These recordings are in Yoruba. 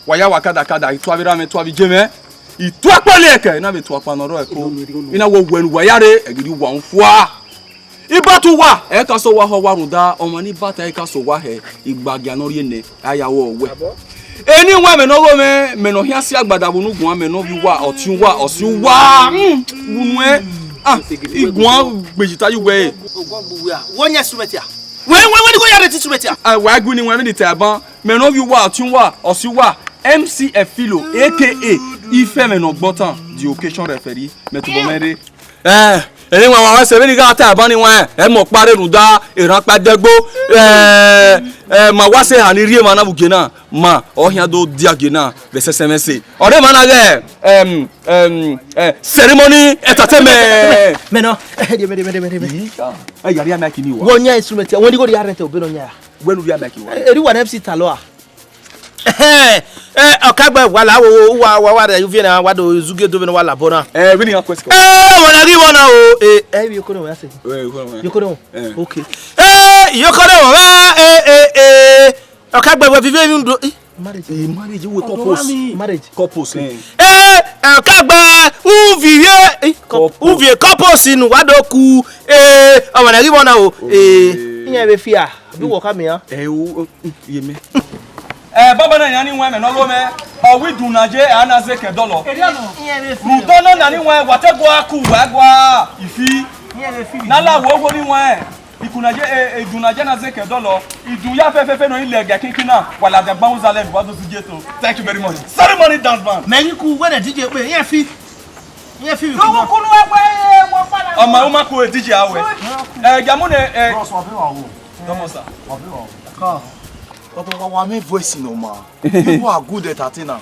Waya wakada kada itwabira me twabi jeme. Itwapaleke na be twapanoro eko. Ina wo wenu wayare egidi wa nfua. Ibatu wa e ka so wa ho waruda omani bata e ka so wa he igbagi anori ne ayawo we. Eni wa me no go me no hiase agbada bunu gun me no bi wa otun wa osun wa bunu e iguan gbejita yu we. Won ya sumetia. When go ya reti sumetia. Wa gu ni wen mi taban me no bi wa otun wa osun wa MC Filo aka Ife me no gbotan the occasion referee me to bomere. Eni wa se be ni ga taban ni wọn e mo pare ruda iran padegbo ma wa se hani rie ma na buke na ma ohia do diage na be ssemese ore ma na ge ceremony entertainment me no yari amaki ni wa wonya instrument won di go di arrete obe no nya wenu ri amaki wa eri wa MC Taloa okagba wala wa da uvie na wa do zuge do be no wala bona we ni question wona ri bona o you ko no wa say you ko no okay you ko no wa okagba wa vive mi ndo marriage we couples okagba uvie couples nu wa do ku wona ri bona o nya be fia bi wo ka me ya yeme baba na yani nwa me no go me o we do naje anaze ke dollar rutono na ni nwa watego aku wagwa ifi na la wo ni nwa ikunaje edunaje na ze ke dollar idu ya fefefe no ile ga kinkina wala ga gban uzale wa do jeto. Thank you very much. Ceremony dance man me ku we na DJ pe yen fi ko kunu egbe mo pa na o ma ko DJ awe jamu ne comment ça Papa, my voice no ma. People are good at atina.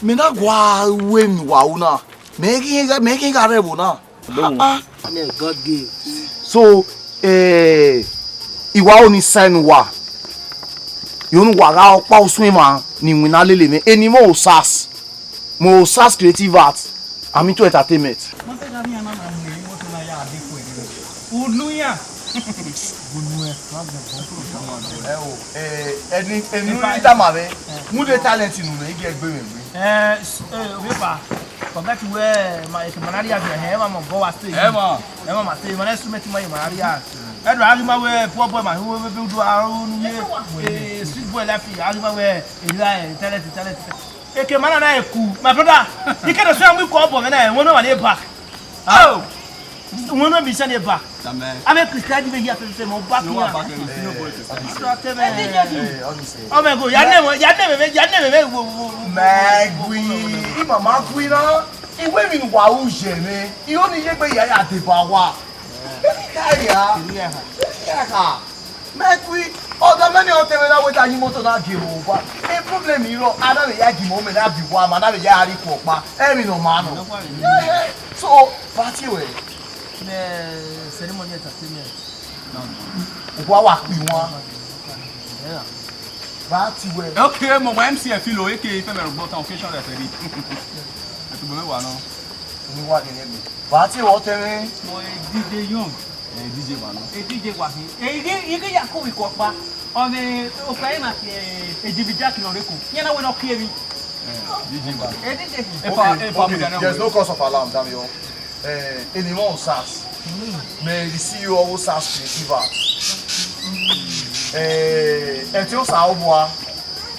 Me na gwa we mi wa una. Making a rebel na. God give. So iwa oni sign wa. You know wa ga opa osun ma ni wina lele me. Eni mo OSAS. Mo OSAS creative art. I'm into entertainment. Any tamare mu de talent nu me ige egbe me obepa forget where my manaria here ma mo go wa stay ma stay ma instrument ma manaria edo arima we poor boy ma who be do arun ye street boy lafi arima we talent eke mana na eku my brother you can say we ko bo me na won no wa back oh won no be send back avec Christian di here say mo back me oh my god ya name Magui mama Guina iwe mi wa u je me I oni ye gbe ya te ba wa Magui oda many o te we na we ta yin moto na giro wa e problem iro ada we ya gi mo me na bi wa ma na we ya ri ko pa e mi no ma no so party we ceremony entertainment wa wa pi won party we okay mo MC Filo aka Ife me gbota occasion referee to be wa no ni wa ni me party wo te me mo DJ young DJ wa no DJ wa ige ya ko iko pa o me o fa na Ejibi Jack no reku yen na we no clear me DJ wa okay, there's no cause of alarm damn you anyone OSAS mais the CEO of OSAS creative art enti o sa oboa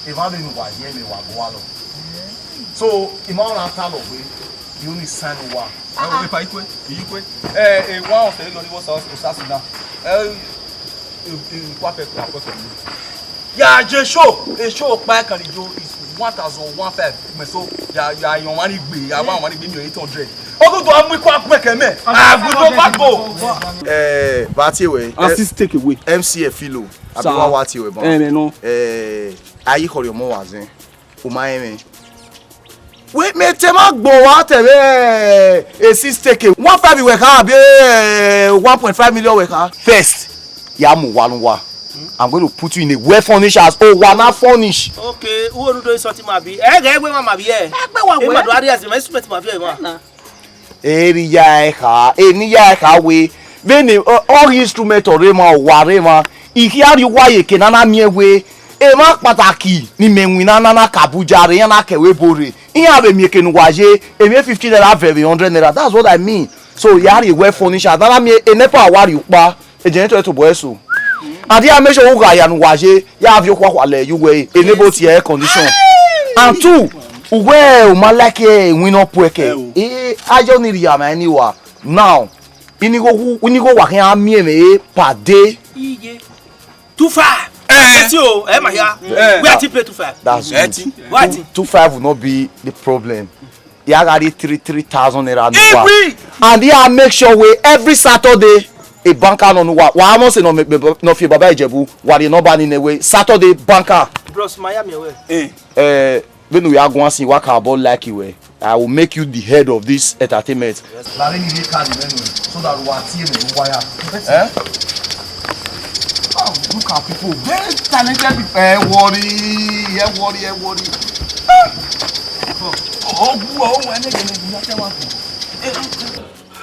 e va be nu wa ye me wa go wa lo so e ma na ta lo pe you need sign wa e pa ikwe wa o se lo ni wo OSAS na kwa pe ya je show pa kan jo is 1015 me so ya yon wa ni gbe ya wa ni gbe mi 800 ogun to amu ikwa peke me agudo bagbo party we assist take away MC Filo abi wa wa ti we bon no ayi kori omo wa zen o ma yen we me te ma gbo wa tebe assist take 15 we kan abi 1.5 million we kan first ya mu wa nu wa I'm going to put you in a well furnished house. Oh, wanna furnish. Okay, who do something ma bi? Egbe ma bi e. Egbe wa we. E ma do areas ma instrument ma bi e ma. Eniya eka we. When all instrument or rema wa rema. Iki ari wa ye kenana miewe. e ma pataki ni menwina na Kabuja re na kewe bore iya be mi ekenu waje e me 50 naira very 100 naira. That's what I mean. So yari we furniture na me e nepa awari upa e generator to boeso and ya make sure uga ya nu waje ya have your kwale you we enable the air condition and two we o ma like win up weke ajo ni ri am anywhere now inigo wa kan ami me per day iye too far my ya we are to pay 25. That's good. What 25 will not be the problem. You got 3,000 naira and yeah make sure we every Saturday a banker no wa almost no fi baba Ijebu wa the number in a way Saturday banker bros Miami away when we are going to see what about like you I will make you the head of this entertainment. So that we are team wire oh look at people very talented people worry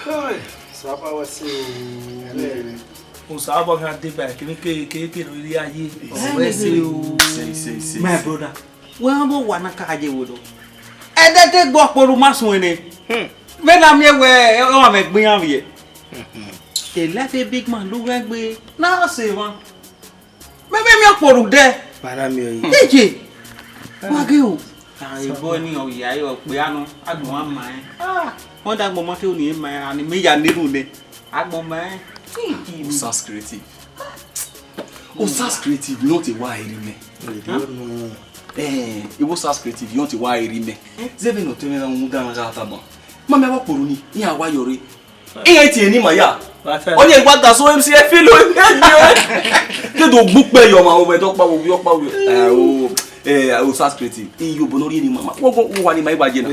oh Sapa wa se o sabo kan de ba kini ke lórí ayé o se o my brother wọ́n bo wa na ka aje wo do e de te gbo poru masun ni me na mi we o me gbin an ye e la fe big man lo we gbe na se won me mi poru de para mi o yi deje wa ge o ibo ni o ya yo pe anu adun wa ma wọ́n dá gbọmọ tí ó ní ma ani me ya nínú ni agbọmọ Osas creative. Osas creative you know te wa eri me. Osas creative you know te wa eri me. Zebe no te na mu gan ga ta mo. Ma me wa poru ni ya wa yore. Ti eni ma ya. Onye gba da so MC e feel o. Ke do gbu pe yo ma o be to pa wo yo pa wo. Osas creative. Iyo bo no ri ni mama. Wo wa ni ma iba je na.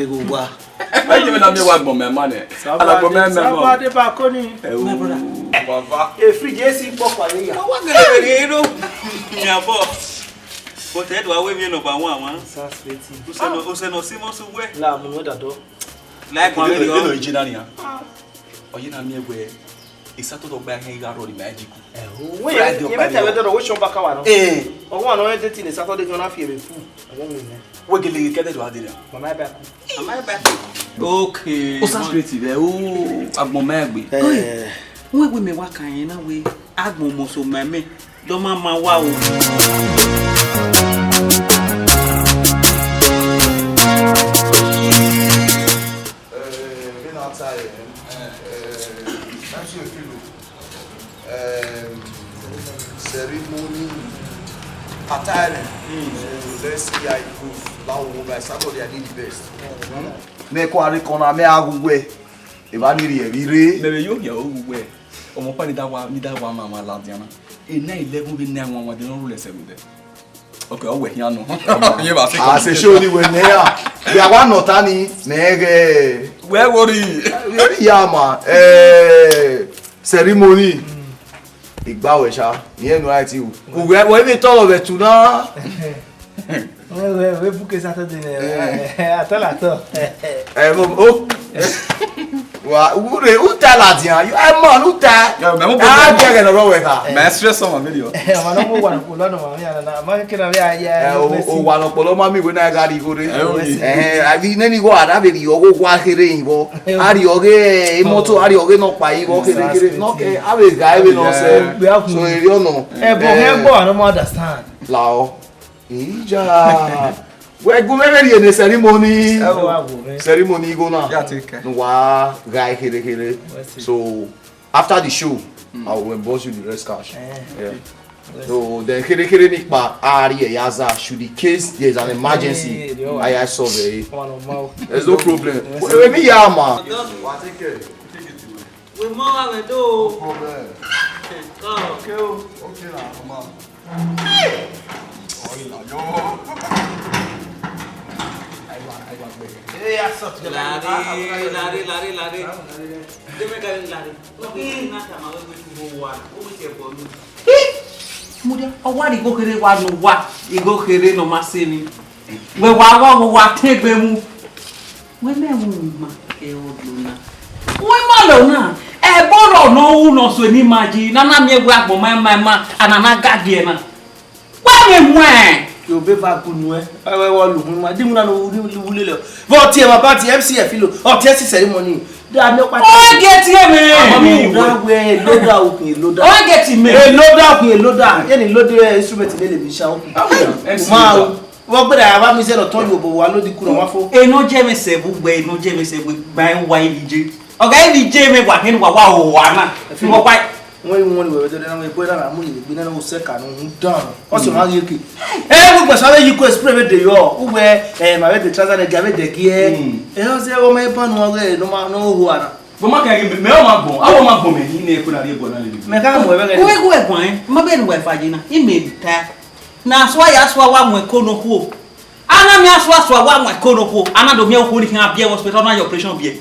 Why you na me wa gbon me ma ne? Ala gbon me me mo. Sapa de ba ko ni. My brother. Baba. E free JC po kwa ya. Wa gele ro. Mi abo. But head wa we mi number 1 wan. Use no Simon so we. La mo no dado. Like one We no video. original ya. Oye na mi egwe. Isato do gba hen ga ro ni magic. We you better we do we shon baka wa no. Ogun wa no we tete ni Saturday kan na fi ere fu. We gele kede do adire. Mama e ba ku. Am I back? Okay. Osas creative agbon me egbe. Wọ́n we me wa kan yin na we agbon mo so meme do ma wa o. Ceremony attire. Let's see how it goes. That will by Saturday I did the best. Me ko ari kona me agugwe. E ba ni ri e ire. Me yo ya ogugwe. Omo pa ni da wa mama la diana. E na 11 bi na won de no rule segude. Okay, o we hian no. Ye ba se. Ah se show ni we ne ya. Ya wa no tani nege. We worry. Ya ma ceremony. Igba we sha. Yen no right you. We be tolo be tu na. We book Saturday. Atala. Oh. Wa ure utala dia. You man uta. Ya me mo Ah, dia ke no ro we ka. Me stress on video. Ma no mo wa no lo no ma ya na. Ma ke na ya. O wa no polo ma mi we na ga ri go re. Abi neni go ada be ri ogo kwa kere yibo. Ari oge imoto ari oge no pa yibo kere. No ke abi ga we no se. So eri ono. Ebo no mo understand. Lao. Ija. We go me ri ne ceremony. Ceremony go na. Ya take care. No wa ga kere. So after the show I will emboss you the rest cash. Yeah. So then kere nikpa ari yaza should the case there's an emergency I solve it. There's no problem. We me ya ma. Take care. We mo wa we do. Problem. Okay na mama. Oh la yo. Lari. Deme kali lari. Oke na ta ma we tu wa. O mi ke bo mi. Mudia, o wa di go kere wa no wa. Igo kere no ma se ni. We wa tegbe mu. We me mu ma e o do na. We ma lo na. E boro no wu no so ni maji. Na na mi egwu agbo ma anana gage na. Wa me when. You be back good no. I will look my dim na no wule. But here my party MCF filo. Oh, TSC ceremony. They are no party. Oh, get here me. That way loader open loader. Oh, get him me. Loader. Any loader instrument le be shout. Ma wo gbe da ba mi se lo ton yo bo wa lo di ku no wa fo. E no je me se bugbe, no je me se gba wa ilije. Oga ilije me wa hin wa o wa na. Fi mo pa wọ́n ìwé tó dẹ́nà ìpò ìdára mú ìgbé náà ó sẹ́kà ní ohun dáàrùn wọ́n sì máa ń yíkì gbogbo ẹ̀sọ́ abẹ́ yíkò spray méde yọ wúwẹ́ màwẹ́ tẹ̀ trásá nẹ́gẹ́ abẹ́dẹ̀ kí ẹ̀yọ́ sí ọmọ ẹ̀bá nu ọgbẹ́ ní owó àná. bọ́mọ kẹ́kẹ́ mẹ́wọ́ máa gbọ̀n àwọn máa gbọ̀n mẹ́ ní ẹ̀kọ́ náà rí ẹ̀gbọ́n náà lè bí. mẹ́ká mọ̀ ẹ̀bẹ́ kẹ́ wúwẹ́ ẹ̀gbọ́n ẹ̀ má bẹ́ẹ̀ ni wà ìfàjì náà ìmẹ̀ ta na asọ́ yà asọ́ wa mọ̀ ẹ̀kọ́ náà kú ana mi asọ́ wa mọ̀ ẹ̀kọ́ náà kú ana do mi ẹ̀kọ́ ní kí n abíẹ́ hospital náà yẹ operation bíẹ́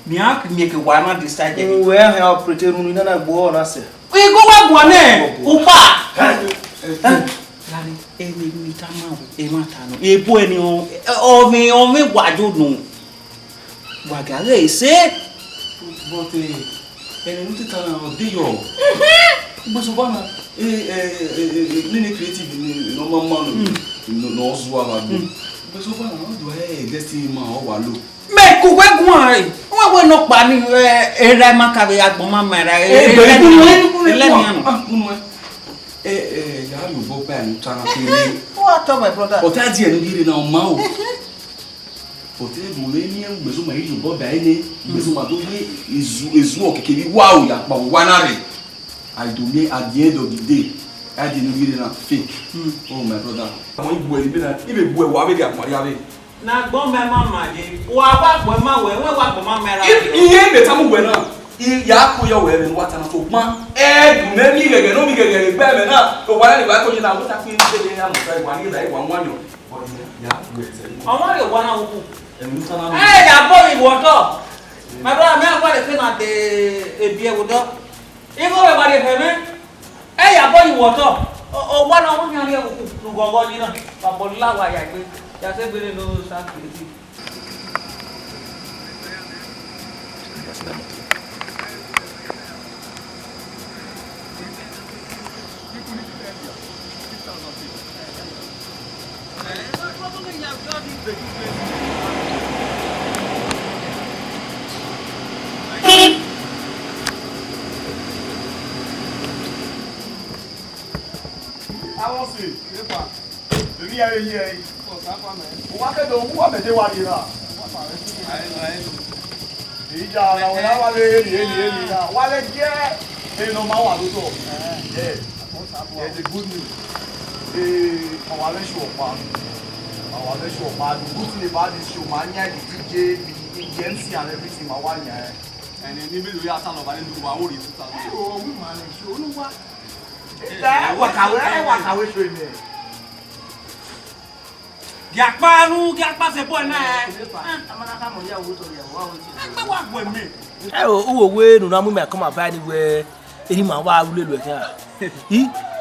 mi á mi kì wà náà decide jẹ́ wẹ́ ẹ̀ ọ̀pẹ̀tẹ̀ runu iná náà gbọ́ ọ̀nà sẹ̀. Ego wa guane upa lani eni mi tama e mata no ebo eni o mi waju no wagare se but eni nti tan o de yo bo so bana nini creative ni no mama no so wa do bo so bana no do destiny ma o wa lo me ku we guan we no pa ni era makabe agbon mama era ya yo bo pa ni tan kiri what my brother o ta di eni dire na o ma o o te mo le ni en gbeso ma yi bo ba ni gbeso ma to ni ezu okekere wa o ya pa wa na re I do me at the end of the day I didn't really na fake oh my brother àwọn ibu eni be na ibe bu e wa be ga pa ya be na gbon me mama je wa gbo ma we wa gbo ma mera iye be tamu we na ya ko yo we me wa tan so pon du me mi gege no mi gege gbe me na to wa ni ba ko ni na mo ta fi se ya mo fa wa ni la wa nwan yo ya we se àwọn re wa na wo emi tan na ya bo mi wo to my brother me agba de fe na de ebi e wo do igo we wa de fe me ya bo mi wo to o wa na mo yan re wo gogo ni na ba bo la wa ya pe ya se gbere no sa kiri àwọn sì nípa èmi yẹn yẹ yìí wọ́n kéde òun wọ́n mẹ́tẹ́ wá yìí rà èyí jà ara wọn yà wà lé èlì náà wà lé jẹ́ èyí ló máa wà lótò ẹ̀ the good news àwọn alẹ́sù ọ̀pá the good thing about this show máa ń yá the DJ the MC and everything máa wá yàn ẹ́ ẹni níbi lórí àtàlọ́ balẹ̀ ló wà ó rí títà lórí. ó wù máa lè ṣe olúwa. wàkàwé ṣe ni ẹ. Giakpa se boy na amanaka mo ya wo to ya wa o ti pe wa gbo mi uwo we nu na mu me come aba ni we eni ma wa wule lo kan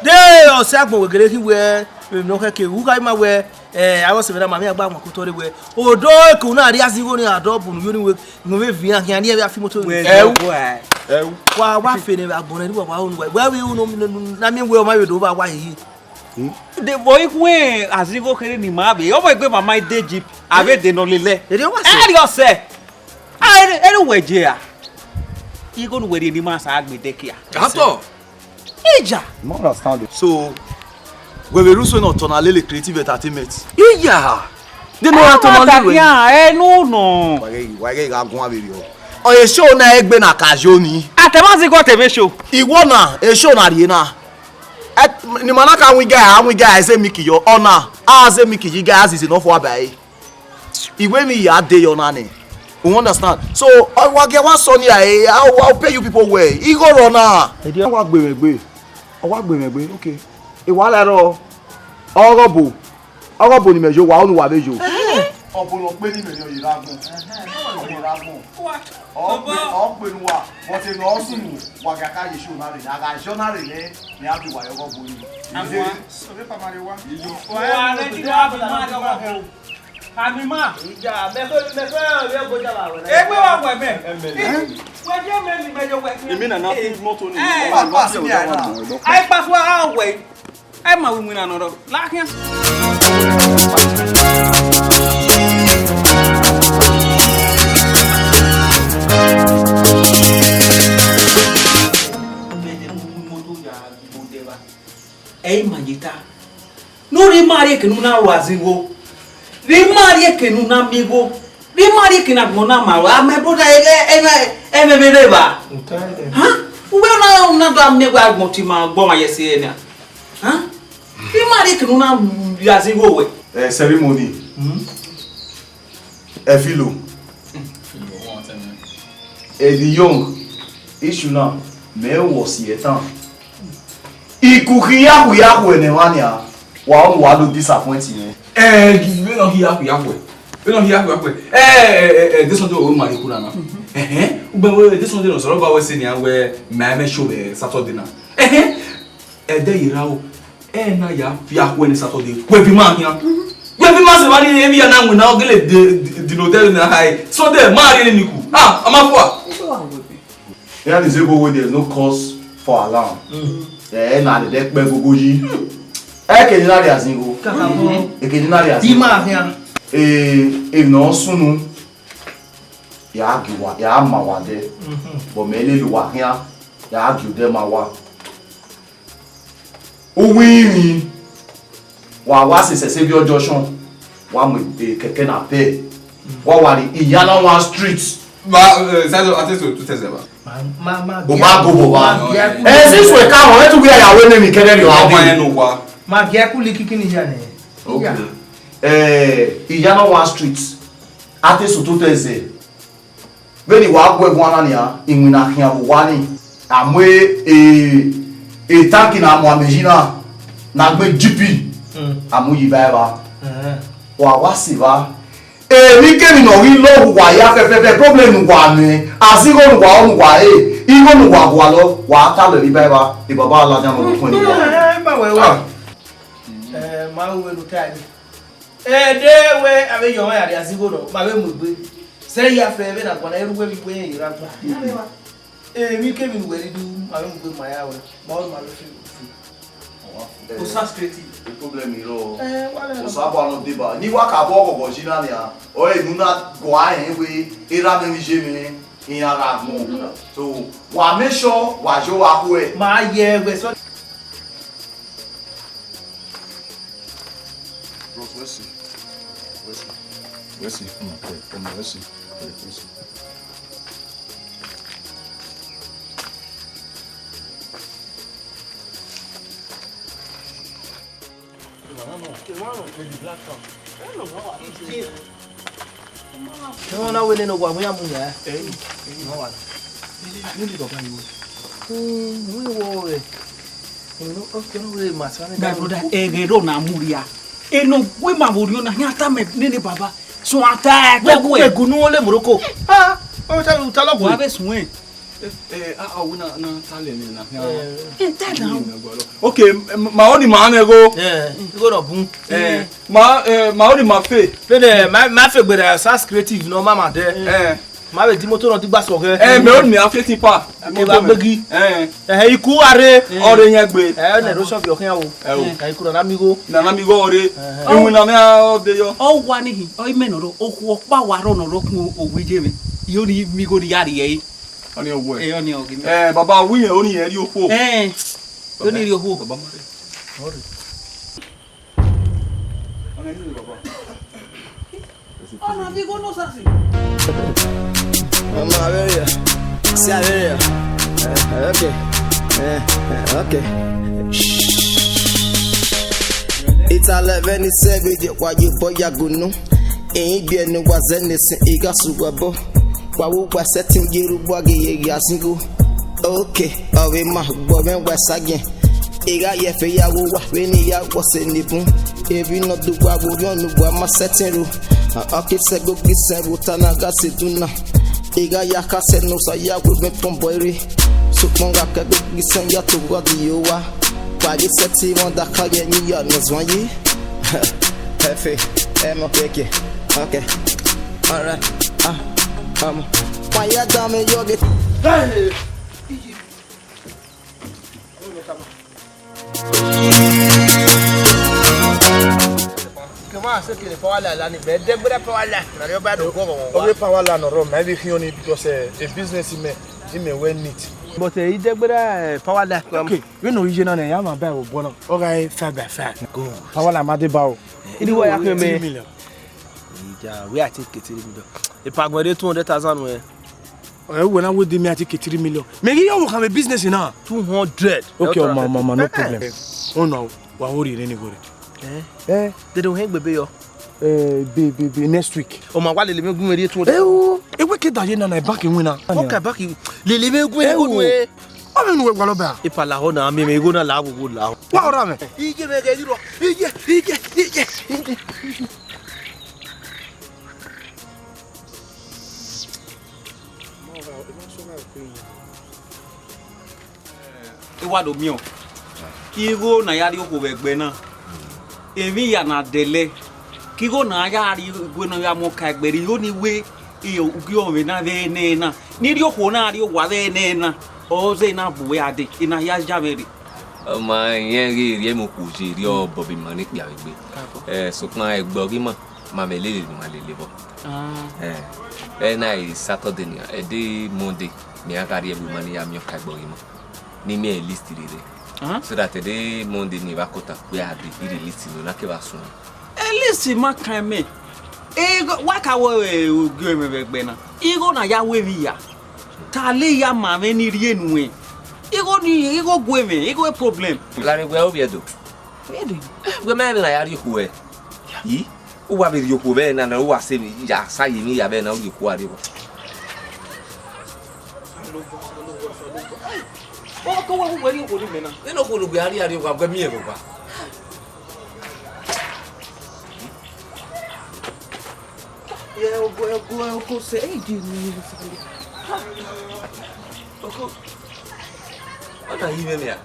de o se agbon wegere ki we no keke wu ka ma we awo se me na ma mi agba won ko to re we odo eku na ri asigo ni adobu nu yo ni we no we vi an kan ni e afi moto ewu wa fe ni agbon ni wa o nu we no na mi we o ma we do ba wa yi de boy kwen asigo kere ni ma be o boy pe mama de jeep ave de no lele eri o wa se eri weje a igo nu were ni ma sa agbede kia gato ija you understand it. So we will so not on a creative entertainment iya they know how to handle it enu no why ga gun abiri o ye show na egbe na kajo ni atema go tv show iwo na e show na ri na ni manaka we guy say miki yo ona say miki you guys is enough for abai iwe mi ya dey your nani you understand so wa get one son here I'll pay you people well e go run na e dey wa gbemegbe okay e wa la ro orobo ni mejo wa onu wa mejo obolo pe ni mejo iragun ọgbẹ nu wa wọ́n ti lọ sùn wà kàkà yìí ṣù náà rè ní àga ìṣọ́nà rè ní àbíwá ẹ̀kọ́ bo yìí. àwọn sọ̀rọ̀ pàmàlẹ̀ wa. wà á rẹ̀ jí wá bí máa dọ̀ wá fún àmì máa. ìjà mẹ́fẹ́ ọ̀rẹ́ ọgbọ́jà wà wẹ̀. ẹgbẹ́ wa wẹ̀ mẹ́. wọ́n jẹ́ mẹ́rin mẹ́jọ wẹ̀. èmi nana fún mọ́tò ní. wà á pàṣẹ ní àná. àyè pàṣẹ wa á wẹ̀ ai ma win na no la kia ei majita no ri mari ke nuna wazingo ri mari ke nuna migo ri mari ke na gona mawa ame brother e bereba ha ube na do amne gwa motima gbo ma yesi enia ha ri mari ke nuna wazingo we ceremony filo the young issue now me was yetan ikuki yahu enewania wa do disappoint me we no here this one do ma ikura na ube this one no so ba we say ni we me show be Saturday na de irawo na ya fi akwe ni Saturday we bi ma hia we bi ma se ba ni e bi na nwe na ogele di no tell na high so there ma ri ni ku amafo yeah is able there is no cause for alarm na de pe gogo yi ekedinari azingo ekedinari azingo ima hia no sunu ya giwa ya mawade bo mele luwa hia ya giude mawa owini wa se bi ojoshun wa mo keke na pe wa wari iyana one street ba sado ateso to tezeba Boba. Since we come, we to be a way name kere yo wa. Ma gia ku likiki ni jane. Okay. Iyana one street. Ate so to teze. Beni wa gwe gwana ni a, inwina hia bo wani. Amwe tanki na mo amejina na gbe GP. Amu yibaba. Wa wasiba. Mi kemi no ri lo wa ya fefe problem wa mi asigo wa wa igo wa lo wa ta le baba e baba la jamo ko ni ma we ma we lu tani de we ave yo ya asigo no ma we mu gbe se ya fe be na kwa na eru we bi we ira to mi kemi no we du ma we mu gbe ma ya we ma o ma lo fi OSASINMWIN the problem iro o sabo no deba ni wa ka bo gogo jina ni a o e nuna go ahen we ira me mi je mi in ara mo so wa make sure wa jo wa ku e ma ye we so bros let's see come on let's see no na we no gwa mu ya mu ya no wa Ni di baba yo. we wo we no o ke no we ma sa na da brother egero na muria eno we ma borio na nyata me nene baba so ata we gunu ole moroko ah o ta lo wa be sunwe Wina na talent na. okay ma oni ma na go. Go no bun. Ma oni ma fe. Fe de ma fe gbe da SAS creative no mama de. Ma be di moto no ti gba so re. Me oni mi afe ti pa. E ba gbegi. Iku are ore yen gbe. Na ro shop yo kan wo. Iku na migo. Na migo ore. Ewu na me de yo. O wa ni o ime no ro oku opa wa ro no ro kun ogbeje mi. Yo ni migo di yari ye. Oni owo e. Oni ogi. Baba wiye oni eri opo. Oni eri opo. Baba mare. Ori. Oni eri baba. Ona digo no sasi. Mama averia. Si averia. Okay. Okay. It's 11:07 je kwa jibo ya gunu. Eyin bi enu wa zenesi igasu webo. Wawu wa setting Yoruba ge yasingo. Okay, awe ma gbo ben wa sagin. Iga ye fe ya wo wa we ni ya wo se nibun. Ebi no do wa wo yon wa ma setting ru. Okay se go gi se ru tanaga se duna. Iga ya ka se no sa ya wo me tomboiri. So monga ka go gi se ya to go di yo wa. Kwa gi seti wanda ka ye ni ya no zwanyi. Hefe, mo keke. Okay. All right. Why you tell me you get? Hey! ma se ke power la ni be de gbere power la na yo ba do go go. Okay, power la no ro maybe only because a business in me well neat. But he de gbere power la. Okay, we know you na ya ma buy o bono. Okay, 5 by 5. Go. Power la ma de ba o. Ini wa ya ke me. 3 million. Ja, we are take 3 million. E pagwede 200,000 we. When I would me I take 3 million. Maybe you have a business now. 200. Okay, mama, no problem. Oh no, wa hori re ni gore. They don't hang baby yo. Be next week. O ma wa le me gun eri 200. E we ke da ye na back in winner. Okay, back le me gun eri gun we. O me no we gwalo ba. E pa la ho na me go na la go la. Wa ora me. Ije me ke diro. Ije. Iwado mio kigo na yari ko begbe na emi ya na dele kigo na yari gwe na ya mo ka egberi yo ni we iyo ugi o me na ve ne na ni ri ko na ri o wa ve ne na o ze na bu we ade ina ya jameri ma yen ri mo ku ji ri o bobi ma ni pia egbe so kan egbo ri mo ma me le bo na Saturday ni e dey Monday mi akari e bu ma ni ya mi o ka egbo ri mo ni me list rere so that today Monday ni ba kota we are the list no na ke ba sun list ma kan me wa ka wo ogi me begbe na igo na ya we vi ya ta le ya ma me ni ri enu e igo gwe me igo problem la re gwe obi edo gwe me na ya ri ku e yi o wa be ri ku be na o wa se mi ya sa yi mi ya be na o ri ku ari ko ko wa wo ri ko ni me na ni no ko lu gbe ari ko gbe mi e ba Ego se di ni oko ana yi me ya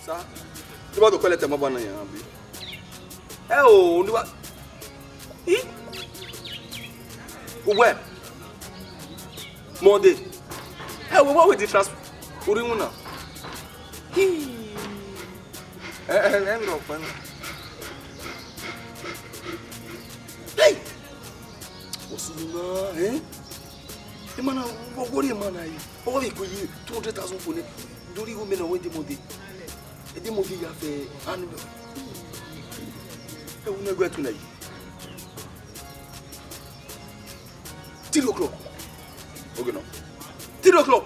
Sa tu ba do kwele te mo bana yan bi o ni wa uwe Monday what with the transport uri muna no fun hey osuna imana wori mana yi o we ko yi 200,000 for ne dori go me na we de Monday ya fe anu e una go tonight 3 o'clock. Okay, no. 3 o'clock.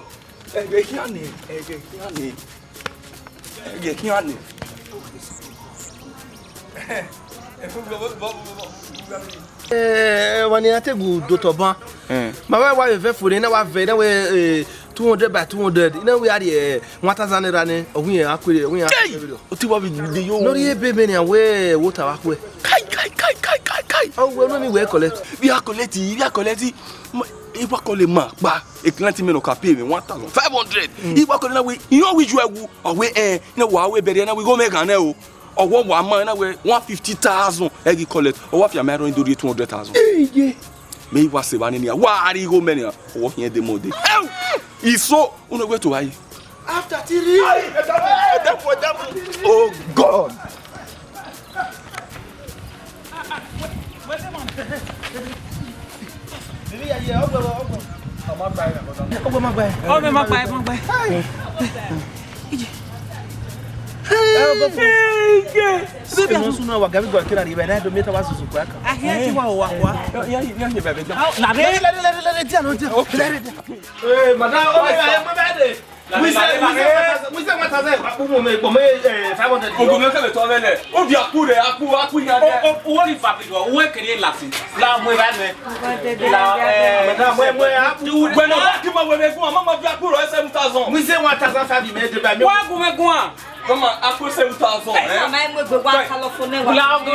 Wani ate gu dotoban. Ma wa ve fure na wa ve na we 200 by 200. Ina we are 1,000 naira ni ohun ye akwere ohun ya. O ti wa bi de yo. Lori ebe ni we wota wa kwe. Kai. Oh, we no ni we collect. We are collecting. Iwa kole ma pa eklanti me no ka pay me 1,500. Iwa kole na we you we ju ewu o we na wa we bere na we go make an o owo wa ma na we 150,000 egi collect o wa fi amero ndori 200,000. Me iwa se ba ni ya wa ari go me ni o here de mode. Iso una we to why After 3 oh God. Comment après 7,000 hein? Même we go California.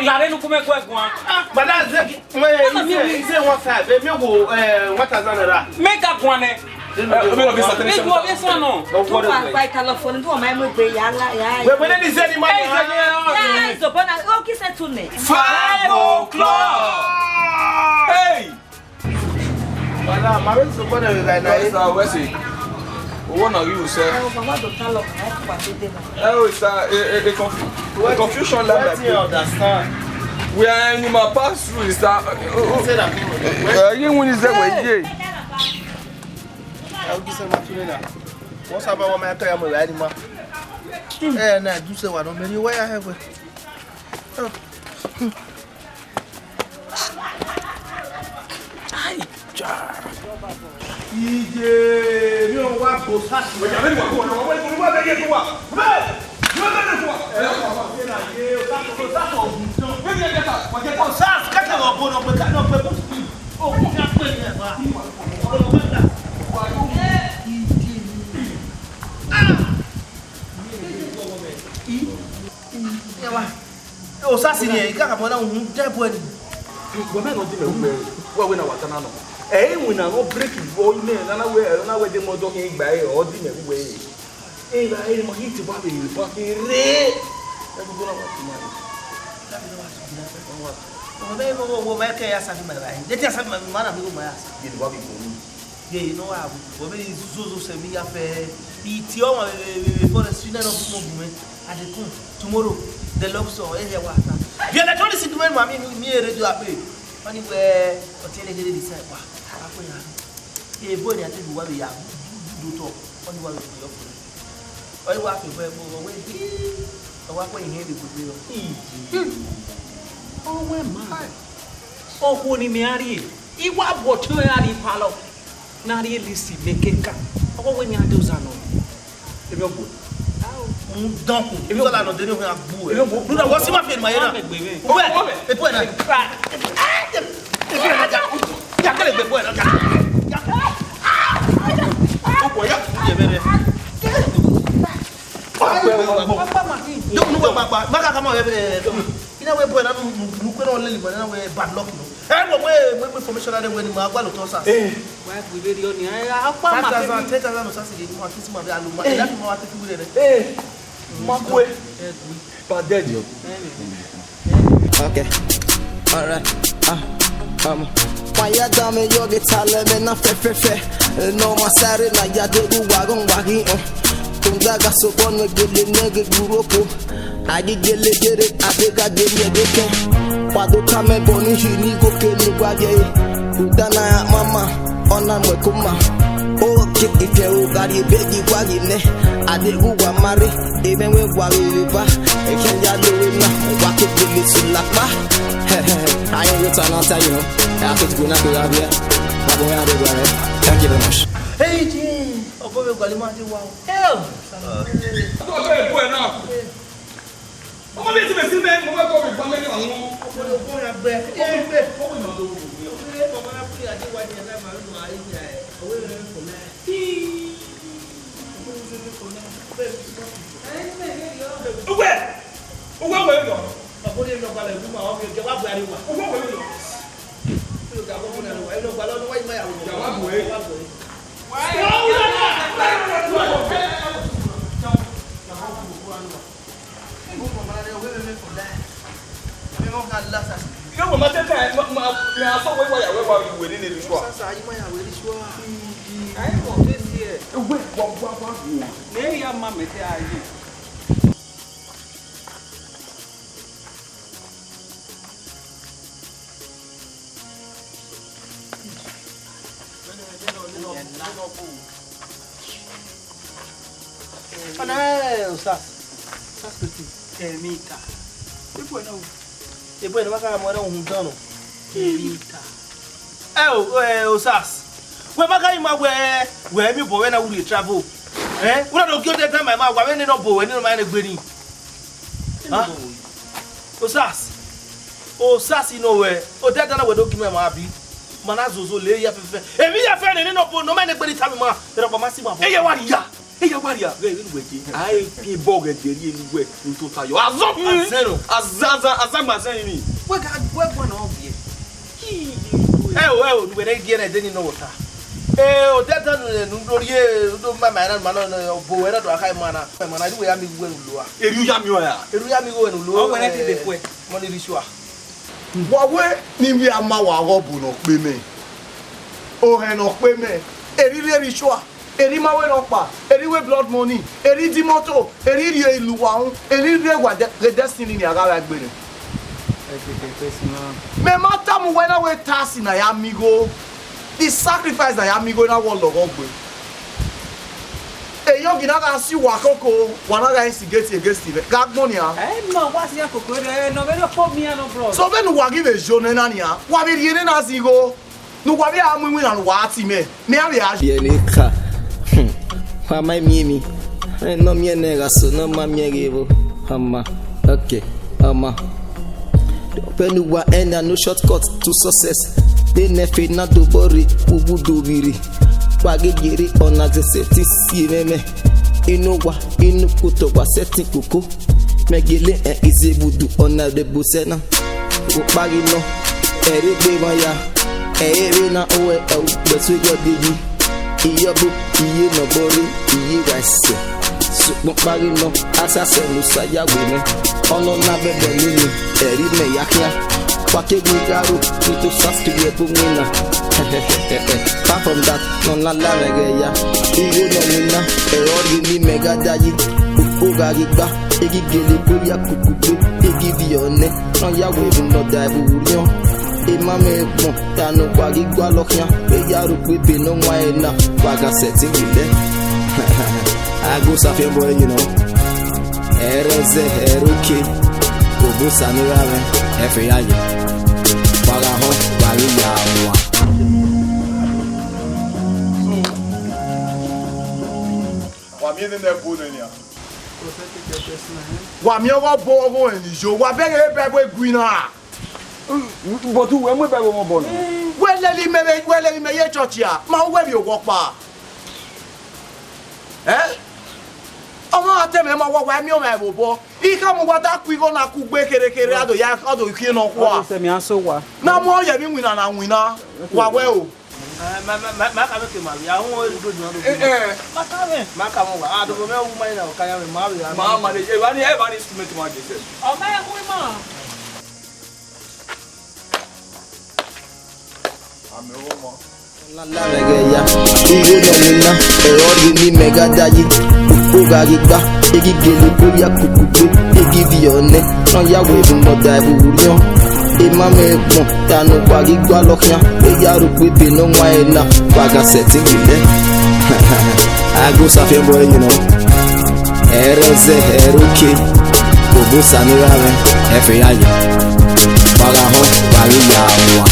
La reine comme quoi quoi? Madame c'est moi ça, mais go 1,000 naira. Mais ka quoi né? Mais go bien ça non. Tu vas California, tu même we ya la ya. We bene ni zeni mama. Ya, so bona o ki se tourner. 5 o'clock. Hey. Voilà, ma so bona we na. Ça ouais c'est. What are you say? Oh, it's a confusion like that. Understand. We are in my pass through. Is that? You win is that way? I'll give some material. What's about what my tell you animal? Eh, na do say what? No, many way I have. Ai, já. Ije, mi o wa ko sa ti. Oja me ko na wa ko wa be ye ko wa. Be! Yo be ne ko wa. Eh, na ye o sa ko o. Be ye ta. Wa je ko sa ka ke ro bo no pe ka no pe ko. O ko ka pe ni ba. O lo wa ta. Wa yo. Ije. Ah! O sa si ni e ka ka mo na un je bo ni. Go me no di me ugbe. Wa we na wa ta na no. Eh, we na no break boy me na we dey mo do kin gba e o di me ugbe. Eh, ba e mo hit ba be fa ki re. E go na wa ti ma. O be mo me ke ya sa fi ma ba. Je ti sa fi ma na bi go ma ya. Ye wa bi ko ni. Ye no wa o be zozo se mi ya fe. Iti o ma for the student of mo bu me. Adekun tomorrow the lobster e he wa ta. Bien la toni si du men ma mi radio ape. Mani we o ti le gele di sa wa. Apo ya. E bo ni ati bu wa be ya. Do to. Oni wa be yo fun. Oi wa fe fe mo we di. O wa ko yin he bi bu yo. Oh we ma. O ko ni mi ari. Iwa bo to ari palo. Na ri lisi mekeka. O we ni ade uzano. E mi obo. Donc, il faut la donner un bout. Nous avons aussi ma fille, ma yéna. Ouais, et toi, là. Il y a quel bébé là? Donc, nous va pas. Ma comment il a ouais là nous connaissons les libéraux ouais bad luck. Moi formation là de ouais ma quoi l'autre ça. Ouais, vous voulez dire ni a pas ma. Ça ça c'est des moi qui se m'avait allumé. Et là tu m'as fait figurer. Makwe. Pas dead yo. Okay. Alright. Why dame yo get talent na fe. No ma sare na ya de wagon wagi. Kundaga so bon gele nege guroko. Adi gele gere abega gele geke. Kwado kame boni hini go kele gwage. Udana mama ona mwekuma. Oh kid if you got your baby wagi ne. Ade gwa mari even we gwa river. E kenja do na wake gele sulapa. I ain't return on time, you know. I could go na do that here. Ma boy ade gwa. Thank you very much. Hey Jim, obo we gwali ma ti wa. Go be boy now. Omo bi ti me si me mo be go be family awon. Obo ya gbe. E gbe. Obo no do. Obo na put ade wa di na ma lu ayi ni ai. Obo le ko na. Uwe we yo. Obo le no gba le bu ma o ke wa bu ari wa. Uwe we yo. Lo ga bo na wa. E no gba lo no wa ma ya wo. Ja wa bu e. Emita. E poi non va a morire un dono. Emita. Osas. We magari ma we mi bo we na we travel. Una no go that time ma we no bo we no ma na gberi. Ah. Osas no we. O that na we do give me ma abi. Mana zozo le ya fefe. Emi ya fe ni no bo no ma na gberi time ma. Pero pa ma si ma. E ya wari ya. Eya waria we ni weje ai pi bog e deri enu we nto tayo azom azero azama zeni we go na obie ni we dey na deni no water o data no lori e do mama na ma no bo we na do akai mana ni we ya mi we nlo a eru ya mi we nlo o we na ti dey fue mo ni ritual wa we ni mi ama wa go bu no pe me o he no pe me eri ritual eri mawe ropa, eri we blood money, eri di moto, eri rie iluwa, eri rie wa the destiny ni Agara Agbes. Me mata mu when we task na ya amigo. The sacrifice na ya amigo na wo logo gbe. E yo gina ga si wa koko, wana ga instigate against it. Ga gbon ya. No, what's your cocoa? No, very for me, no, bro. So when wa give a jone na nia, wa be rie na zigo. No wa be amu wi na wa ti me. Me a be a. Bienika. Wa mai mimi. No me nega so no ma me give. Hama. Okay. Hama. When you are in no shortcut to success. They never na do bori ubu do biri. Bagegiri ona the seti si meme. Inowa inu kuto wa seti kuku. Megile en izebudu ona de busena. Upagi no eri be maya. Eri na owe au besu yo digi. Iyabu iye no bori iye wase. Upagi no asase Nosayaba weme. Ono na bebe nini eri me yakia. Wakegi garu to subscribe bumina. Apart from that, no la regeya. Iwo no mina, ni mega dayi. Uga giba, egi gele boya kukubu, egi bione. No ya we no dai burion. E mame bon, ta no kwagi gwa lokya. E ya ru pepe no waena, waga setting ile. I go safe boy, you know. Ereze eruke. Obo sanirawe, efe yaye. Waga ho, wali ya mwa. Wa mi owo bo owo enijo wa bere bebe gwina. But who when we buy one born? Wele me ye church ya. Ma we bi owo pa. Omo ateme ma wa mi o ma bobo. Ika mo wa da ku igo na ku gbe kere ado ya ado ki no kwa. Se mi aso wa. Na mo ye mi wina na wina. Wa we o. Maka be ke ma ya won do do do. Maka mo wa ado me wu mai na ka ya me ma ya. Ma de e ba ni instrument ma de se. O ma ya ku ma. La regeya. Iwo no mina, ni mega dayi. Uga giba, egi gele boya kukubu, egi bione. No ya we no dai burion. E mame bon, ta no kwagi gwa lokya. E ya ru pepe no waena, waga setting ile. I go safe boy, you know. Ereze eruke. Obo sanirawe, efe yaye. Waga ho, wali ya mwa.